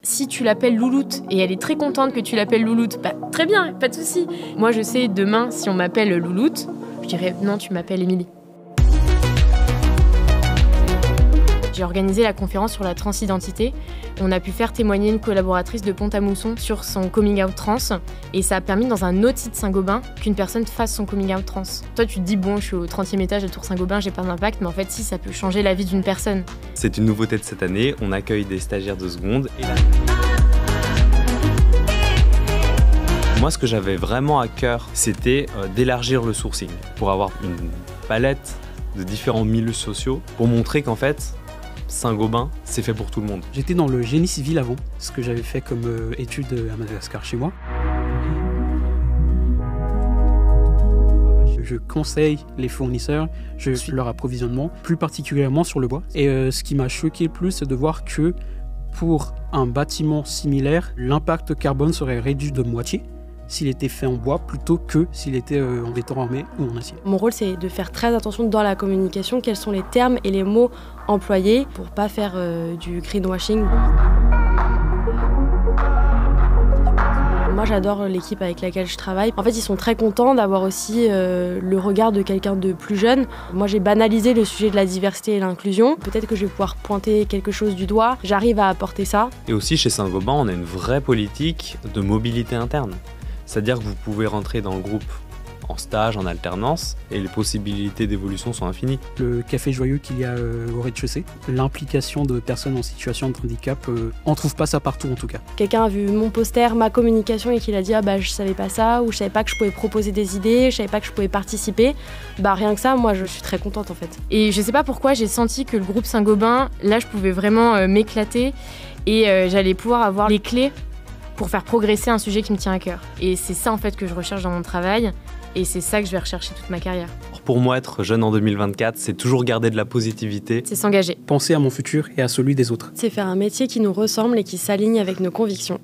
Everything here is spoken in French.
Si tu l'appelles Louloute et elle est très contente que tu l'appelles Louloute, bah très bien, pas de souci. Moi je sais demain si on m'appelle Louloute, je dirais non, tu m'appelles Émilie. J'ai organisé la conférence sur la transidentité. On a pu faire témoigner une collaboratrice de Pont-à-Mousson sur son coming out trans et ça a permis dans un autre site Saint-Gobain qu'une personne fasse son coming out trans. Toi tu te dis bon, je suis au 30e étage de Tour Saint-Gobain, j'ai pas d'impact, mais en fait si, ça peut changer la vie d'une personne. C'est une nouveauté de cette année, on accueille des stagiaires de seconde. Moi, ce que j'avais vraiment à cœur, c'était d'élargir le sourcing pour avoir une palette de différents milieux sociaux pour montrer qu'en fait, Saint-Gobain, c'est fait pour tout le monde. J'étais dans le génie civil avant, ce que j'avais fait comme étude à Madagascar chez moi. Je conseille les fournisseurs, je suis leur approvisionnement, plus particulièrement sur le bois. Et ce qui m'a choqué le plus, c'est de voir que pour un bâtiment similaire, l'impact carbone serait réduit de moitié s'il était fait en bois plutôt que s'il était en béton armé ou en acier. Mon rôle, c'est de faire très attention dans la communication, quels sont les termes et les mots employés pour pas faire du greenwashing. Moi, j'adore l'équipe avec laquelle je travaille. En fait, ils sont très contents d'avoir aussi le regard de quelqu'un de plus jeune. Moi, j'ai banalisé le sujet de la diversité et l'inclusion. Peut-être que je vais pouvoir pointer quelque chose du doigt. J'arrive à apporter ça. Et aussi, chez Saint-Gobain, on a une vraie politique de mobilité interne. C'est-à-dire que vous pouvez rentrer dans le groupe en stage, en alternance, et les possibilités d'évolution sont infinies. Le café joyeux qu'il y a au rez-de-chaussée, l'implication de personnes en situation de handicap, on trouve pas ça partout en tout cas. Quelqu'un a vu mon poster, ma communication et qu'il a dit ah bah je savais pas ça, ou je savais pas que je pouvais proposer des idées, je savais pas que je pouvais participer. Bah rien que ça, moi je suis très contente en fait. Et je sais pas pourquoi j'ai senti que le groupe Saint-Gobain, là je pouvais vraiment m'éclater et j'allais pouvoir avoir les clés pour faire progresser un sujet qui me tient à cœur. Et c'est ça en fait que je recherche dans mon travail et c'est ça que je vais rechercher toute ma carrière. Pour moi, être jeune en 2024, c'est toujours garder de la positivité. C'est s'engager. Penser à mon futur et à celui des autres. C'est faire un métier qui nous ressemble et qui s'aligne avec nos convictions.